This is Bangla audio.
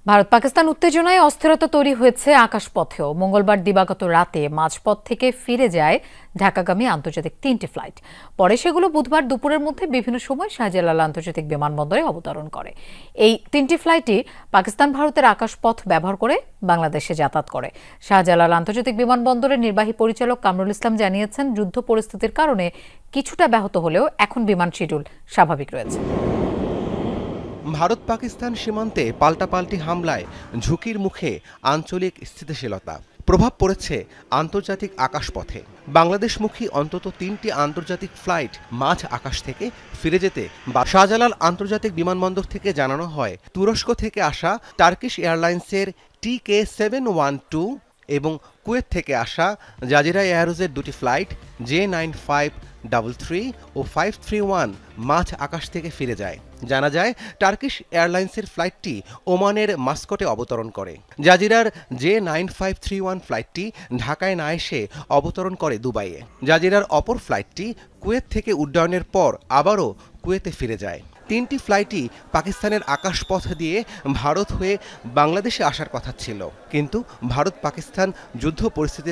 ভারত পাকিস্তান উত্তেজনায় অস্থিরতা তৈরি হয়েছে আকাশপথেও। মঙ্গলবার দিবাগত রাতে মাঝপথ থেকে ফিরে যায় ঢাকাগামী আন্তর্জাতিক 3টি ফ্লাইট। পরে সেগুলো বুধবার দুপুরের মধ্যে বিভিন্ন সময় শাহজালাল আন্তর্জাতিক বিমানবন্দরে অবতরণ করে। এই 3টি ফ্লাইটই পাকিস্তান ভারতের আকাশপথ ব্যবহার করে বাংলাদেশে যাতায়াত করে। শাহজালাল আন্তর্জাতিক বিমানবন্দরের নির্বাহী পরিচালক কামরুল ইসলাম জানিয়েছেন, যুদ্ধ পরিস্থিতির কারণে কিছুটা ব্যাহত হলেও এখন বিমান শিডিউল স্বাভাবিক রয়েছে। ভারত পাকিস্তান সীমান্তে পাল্টাপাল্টি হামলায় ঝুঁকির মুখে আঞ্চলিক স্থিতিশীলতা। প্রভাব পড়েছে আন্তর্জাতিক আকাশপথে। বাংলাদেশমুখী অন্তত 3টি আন্তর্জাতিক ফ্লাইট মাঝ আকাশ থেকে ফিরে যেতে বা শাহজালাল আন্তর্জাতিক বিমানবন্দর থেকে জানানো হয়, তুরস্ক থেকে আসা টার্কিশ এয়ারলাইন্সের TK712 এবং কুয়েত থেকে আসা জাজিরা এয়ারওয়েজের 2টি ফ্লাইট J9533 ও 531 মাঝ আকাশ থেকে ফিরে যায়। জানা যায়, টার্কিশ এয়ারলাইন্সের ফ্লাইটটি ওমানের মাস্কটে অবতরণ করে। জাজিরার J9531 ফ্লাইটটি ঢাকায় না এসে অবতরণ করে দুবাইয়ে। জাজিরার অপর ফ্লাইটটি কুয়েত থেকে উড্ডয়নের পর আবারও কুয়েতে ফিরে যায়। 3টি ফ্লাইটই পাকিস্তানের আকাশপথ দিয়ে ভারত হয়ে বাংলাদেশে আসার কথা ছিল, কিন্তু ভারত পাকিস্তান যুদ্ধ পরিস্থিতির